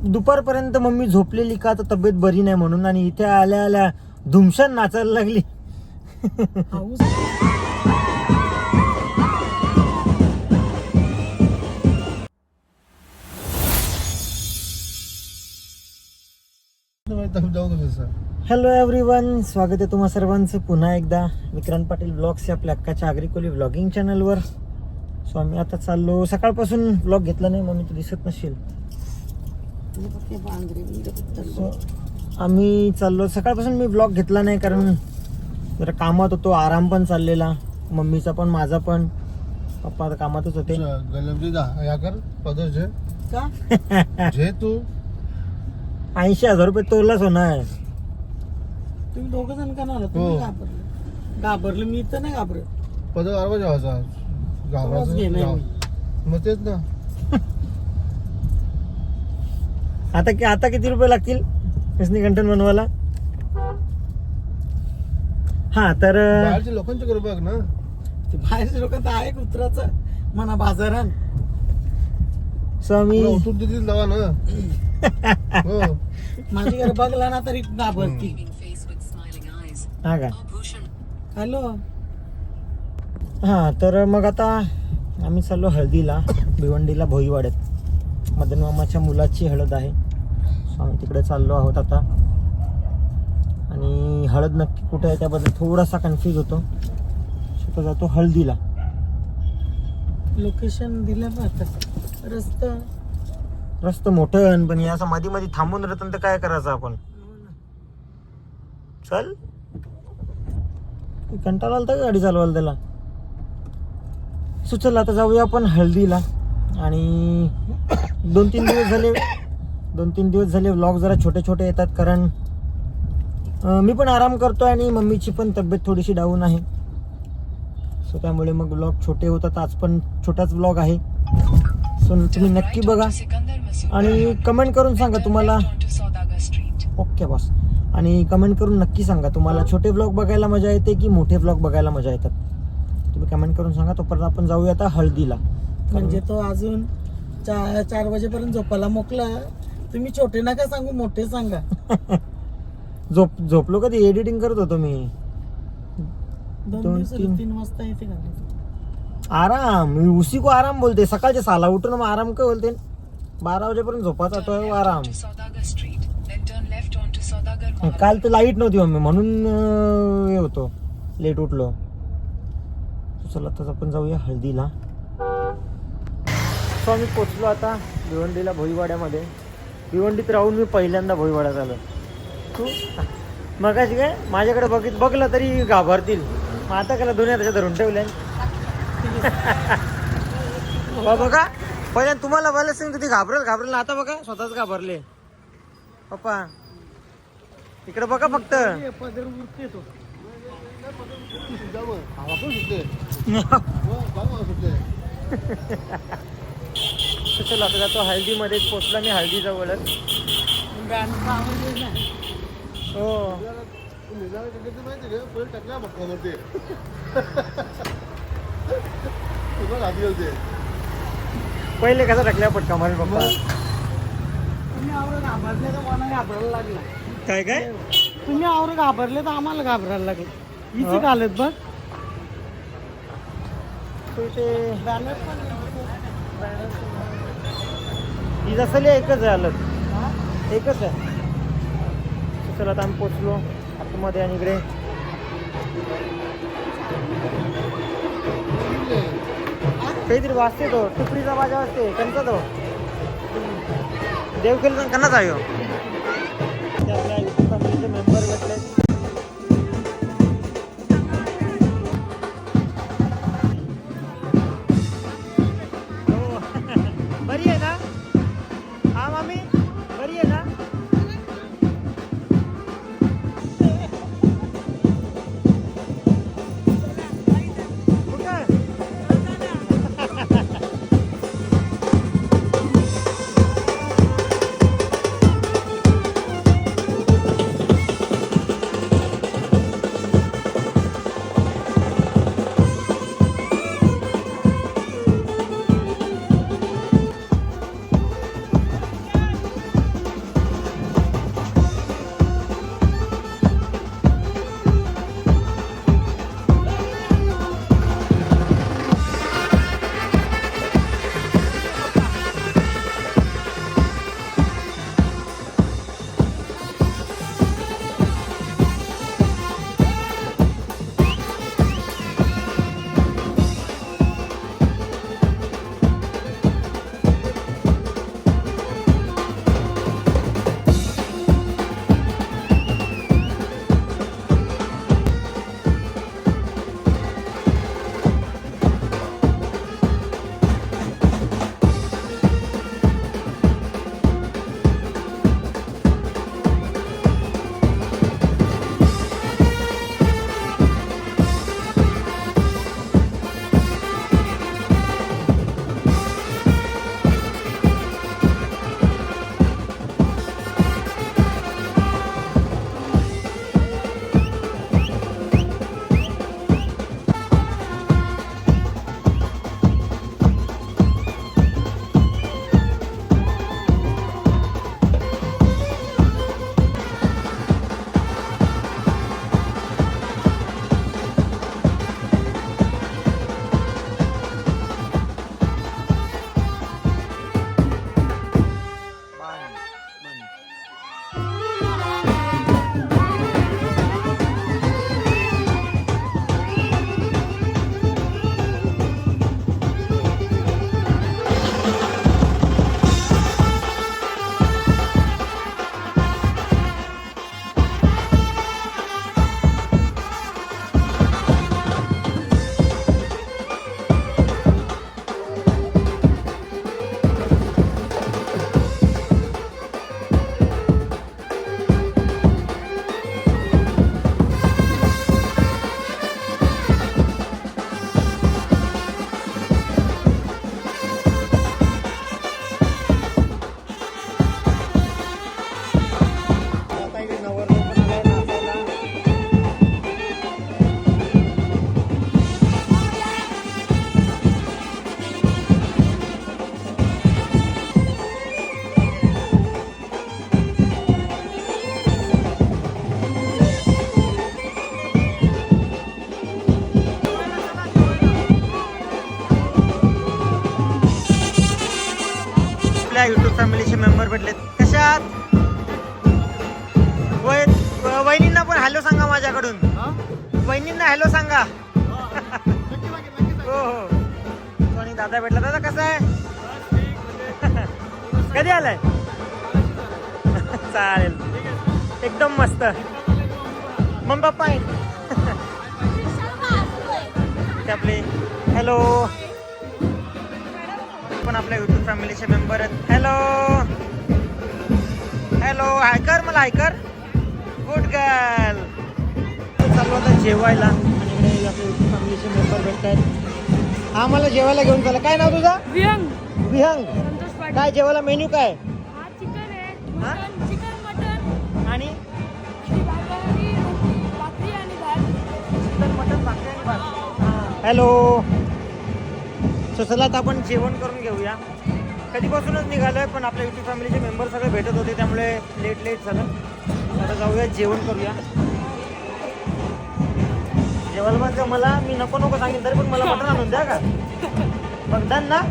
दुपारपर्यंत मम्मी झोपलेली का तर तब्येत बरी नाही म्हणून, आणि इथे आल्या आल्या धुमशान नाचायला लागली. हॅलो एव्हरीवन, स्वागत आहे तुम्हा सर्वांचं पुन्हा एकदा विक्रांत पाटील ब्लॉग्स या आपल्या अक्काच्या आग्रिकोली व्लॉगिंग चॅनलवर. सो आम्ही आता चाललो. सकाळपासून ब्लॉग घेतला नाही, मम्मी तू दिसत नसेल. सो आम्ही चाललो. सकाळपासून मी ब्लॉग घेतला नाही कारण जरा कामात होतो, आराम पण चाललेला मम्मीचा पण माझा पण. पप्पा आता कामातच होते. तू 80,000 रुपये तोलाच होणार. तुम्ही दोघ जण का ना घाबरले? मी तर नाही घाबरत. पदर आरवा जायचा मग तेच ना. आता किती रुपये लागतील इसनी कंटेंट बनवायला? हा तर बाहेरच्या लोकांचे करू बघ ना. ते बाहेरच्या लोक तर आहे कुत्राचं म्हणा बाजारात. सो आम्ही उठून तिथे लावा ना. हो माझी घर बघला ना तरी घाबरती. हा का? हॅलो. हा तर मग आता आम्ही चाललो हळदीला, भिवंडीला, भोईवाड्यात. मदन मामाच्या मुलाची हळद आहे. सो आम्ही तिकडे चाललो आहोत आता. आणि हळद नक्की कुठे आहे त्याबद्दल थोडासा कन्फ्यूज होतो. सो तो जातो हळदीला. लोकेशन दिलं बघ. रस्ता मोठं, पण या असं मध्ये मध्ये थांबून राहतं तर काय करायचं आपण? चल, कंटाळा आलता का गाडी चालवायला त्याला? सो चल आता जाऊया आपण हळदीला. आणि 2-3 दिवस झाले व्लॉग जरा छोटे छोटे येतात कारण मी पण आराम करतोय आणि मम्मीची पण तब्येत थोडीशी डाऊन आहे. सो त्यामुळे मग व्लॉग छोटे होतात. आज पण छोटाच व्लॉग आहे. सो तुम्ही नक्की बघा आणि कमेंट करून सांगा तुम्हाला. Okay boss. आणि कमेंट करून नक्की सांगा तुम्हाला छोटे व्लॉग बघायला मजा येते की मोठे व्लॉग बघायला मजा येतात. तुम्ही कमेंट करून सांगा. तोपर्यंत आपण जाऊया आता हळदीला. म्हणजे तो अजून 4 वाजेपर्यंत झोपायला मोकला. तुम्ही छोटे नका सांगू, मोठे सांगा. झोपलो कधी? एडिटिंग करत होतो मी. 2-3 वाजता येते का? आराम. मी उसी को आराम बोलते. सकाळचे 6ला उठून मग आराम काय बोलते? 12 वाजेपर्यंत झोपाचा तो आराम. काल तर लाईट नव्हती मम्मी म्हणून हे होतो, लेट उठलो. चला आता आपण जाऊया हळदीला. सो आम्ही पोचलो आता भिवंडीला, भोईवाड्यामध्ये. भिवंडीत राहून मी पहिल्यांदा भोईवाड्यात आलो. तू मगाशी काय माझ्याकडे बघलं तरी घाबरतील. मग आता त्याला दुनिया त्याच्या धरून ठेवल्या. बघा पहिल्यांदा तुम्हाला बोलायला सांगितलं ती घाबरेल. आता बघा स्वतःच घाबरले. पप्पा इकडे बघा फक्त. पदर उरते तो. चला आता जातो हळदीमध्ये. पोचला मी हळदी जवळच. हो पहिले कसा टाकल्या पटका मारे पप्पा. तुम्ही आवर घाबरले तर मला घाबरायला लागला. काय तुम्ही आवर घाबरले तर आम्हाला घाबरायला लागले. इथे घालत बघ. ही जसं एकच आहे हालत. एकच आहे. चला आता आम्ही पोचलो आतमध्ये. आणि इकडे काहीतरी वाजते, तो टुकडीचा बाजा वाजते. त्यांचा तो देवखेल कन्नाच आहे. आपल्या युट्यूब फॅमिलीचे मेंबर भेटले. बरी आहे ना? हा मामी बरी आहे ना? फॅमिलीचे मेंबर भेटलेत. कशात वहिनींना पण हॅलो सांगा माझ्याकडून. वहिनींना हॅलो सांगा. हो हो. आणि दादा भेटला. दादा कसा आहे? कधी आलाय? चालेल एकदम मस्त. मम्मी पप्पा आहेत आपले. हॅलो. पण आपल्या युट्यूब फॅमिलीचे मेंबर आहेत. Hello hello. हाय कर मला. हाय कर. Good girl. चालू आता जेवायला आणि इकडे आपले युट्यूब फॅमिलीचे मेंबर भेटत आहेत. हा मला जेवायला घेऊन चला. काय नाव तुझं? विहंग. विहंग. काय जेवायला मेन्यू काय? चिकन आहे. हा? चिकन मटन आणि भाकरी आणि भात. चिकन मटन भाकरी आणि भात. हॅलो. सो चला आता आपण जेवण करून घेऊया. कधीपासूनच निघालोय पण आपल्या युट्यूब फॅमिलीचे मेंबर सगळे भेटत होते त्यामुळे लेट झालं. आता जाऊया जेवण करूया. जेवायला मग मला मी नको सांगेन तरी पण मला मटण आणून द्या का? बघतान ना.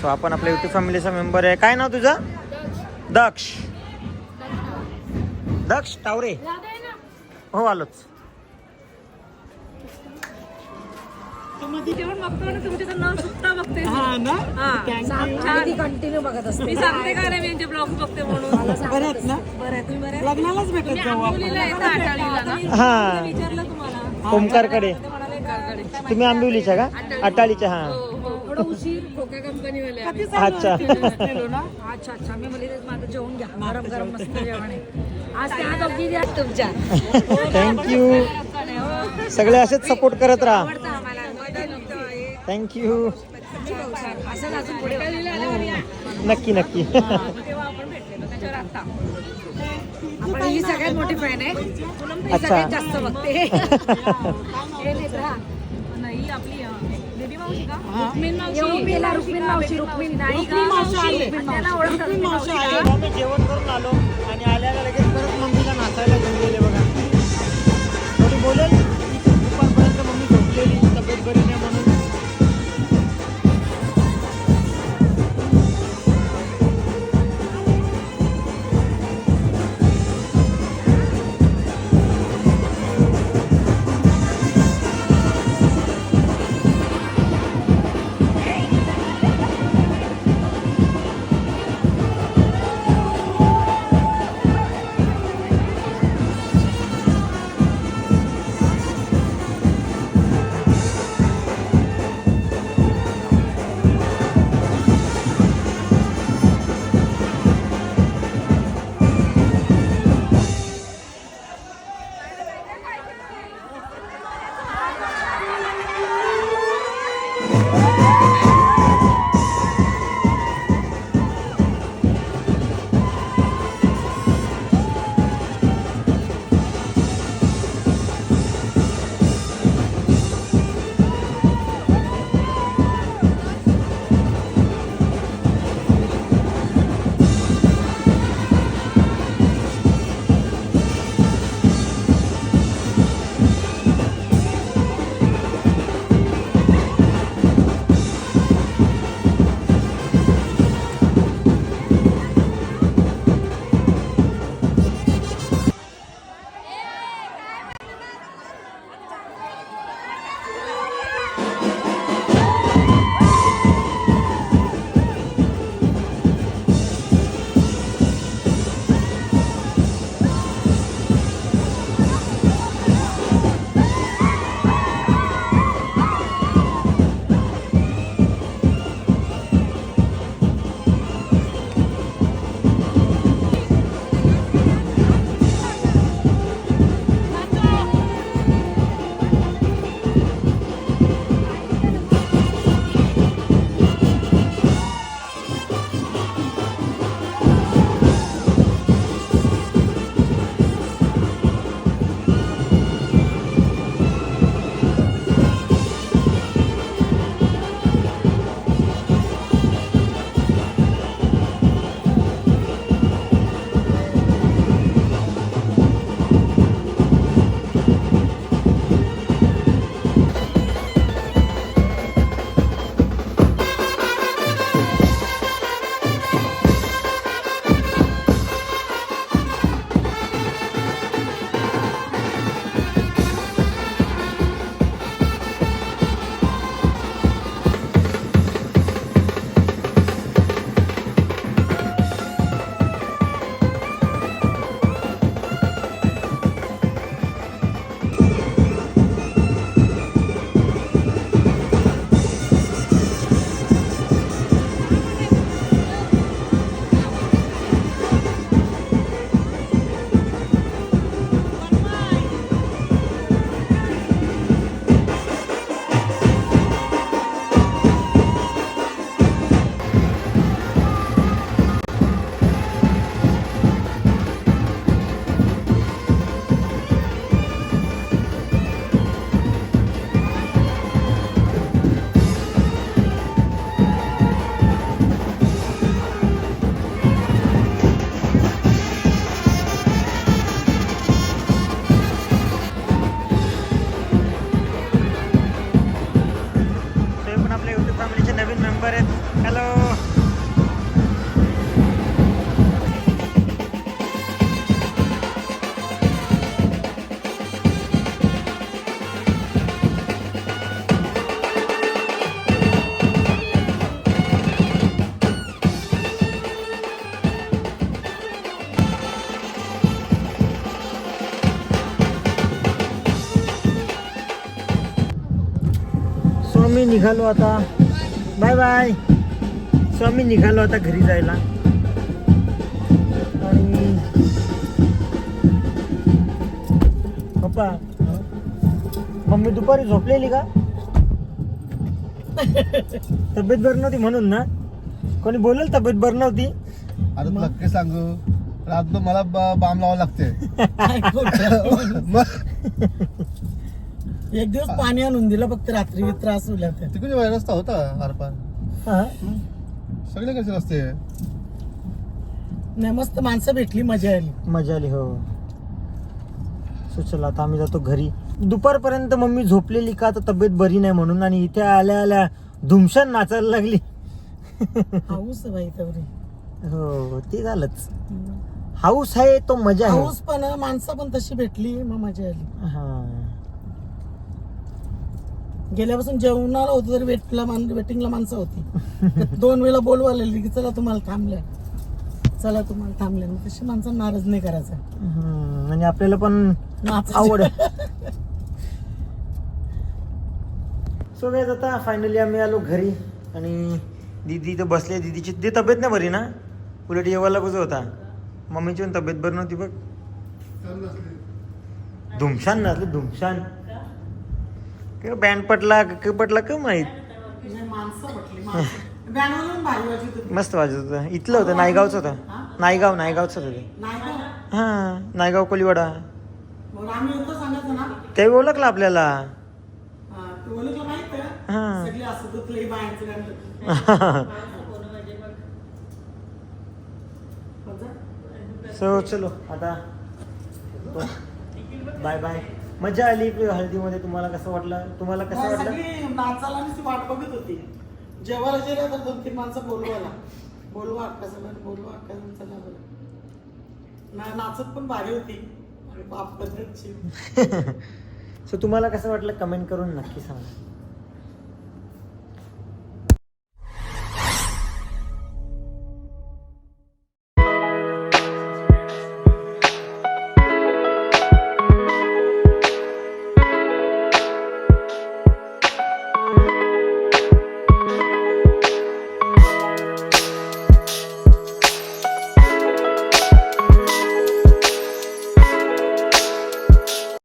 सो आपण आपल्या युट्यूब फॅमिलीचा मेंबर आहे. काय नाव तुझं? दक्ष. दक्ष टावरे. हो आलोच. जेवण बघतो ना तुमचं नाव सुद्धा बघते. हा ना. कंटिन्यू बघत असते. मी सांगते का रे मी यांचे ब्लॉग बघते म्हणून. बरं आहेत ना. बरं आहे. तुम्ही बरे? लग्नालाच भेटत जाऊ आपण. आंबोलीला येतं आटाळीला ना. हा विचारलं तुम्हाला. ओमकारकडे. ते म्हणाले कारकडे. तुम्ही आंबिवलीच्या का? अटाळीच्या. हा थोडं उशीर खोक्या कंपनीवाले आम्ही. अच्छा. बसलेलो ना. अच्छा मी बोलले माझं जेवण घ्या. गरम मस्त जेवण आहे. आज त्या दोघी द्या तुमच्या. थँक्यू. सगळे असेच सपोर्ट करत राहा. आवडतं आम्हाला. थँक्यू. असं अजून पुढे नक्की नक्की. तेव्हा आपण भेटलेलो त्याच्यावर आता. आपण ही सगळ्यात मोठी फॅन आहे. पूनम ताई सगळ्यात जास्त बघते. हे नेत्रा. नाही आपली बेबी मावशी का? रुक्मिण मावशी. रुक्मिण नाही का? त्याला ओळखतात. रुक्मिण मावशी. आम्ही जेवण करून आलो आणि आल्याला लगेच परत मम्मीला नाचायला घेऊन गेले बघा. थोडी बोलेल दुपारपर्यंत मम्मी झोपलेली तब्येत बरी नाही म्हणून. आम्ही निघालो आता. Bye bye. सो आम्ही निघालो आता घरी जायला. आणि पप्पा, मम्मी दुपारी झोपलेली का? तब्येत बरी नव्हती म्हणून ना? कोणी बोलेल तब्येत बरी नव्हती? आता तुला काय सांगू, रात्र मला बाम लावावं लागते. एक दिवस पाणी आणून दिलं फक्त रात्री त्रास होईल आता. तिकडे बाहेर रस्ता होता आरपार, हा? सगळे कसे रस्ते. नाही मस्त माणसं भेटली, मजा आली. मजा आली हो. सो चला आता आम्ही जातो घरी. दुपारपर्यंत मम्मी झोपलेली का तर तब्येत बरी नाही म्हणून, आणि इथे आल्या आल्या धुमशान नाचायला लागली. हाऊस आहे बाई तेवढी. हो ते झालंच. हाऊस आहे तो मजा आहे. हाऊस पण माणसं पण तशी भेटली, मग मजा आली. हा. गेल्यापासून जेवणाला होतं तरी वेटिंगला माणसं होती. 2 वेळा बोलवायला की चला तुम्हाला थांबल्या, चला तुम्हाला थांबल्या. मग तशी माणसं नाराज नाही करायचं. आणि आपल्याला पण नाचायचं. आवड आहे. सो गाईज आता फायनली आम्ही आलो घरी. आणि दीदी इथं बसले. दीदीची ती तब्येत नाही बरी ना, उलट येवायला कसं होता. मम्मीची पण तब्येत बरी नव्हती बघ. धुमशान नाचले धुमशान. बँड पटला का माहित. माणसं भेटली, बँगलोर भारी वाजत होती. मस्त वाजत होतं. इथलं होतं, नायगावचं होतं. नायगावचं होतं ते. नाही का? हा, नायगाव कोलीवाडा. मग आम्ही होतो सांगायचं ना. ते ओळखलं आपल्याला. हा, ते ओळखलं माहित आहे? हा. सगळे असं दुखले बायांचं गाणं. सो चलो आता बाय बाय. मजा आली हळदीमध्ये. तुम्हाला कसं वाटलं? तुम्हाला कसं नाही, वाटलं? सगळी नाचाला आणि ती वाट बघत होती. जेवायला जेव्हा तर 2-3 माणसं बोलवा अक्कासला, चला बरं. नाचत पण भारी होती. आणि बाप पद्धतची. सो तुम्हाला कसं वाटलं कमेंट करून नक्की सांगा.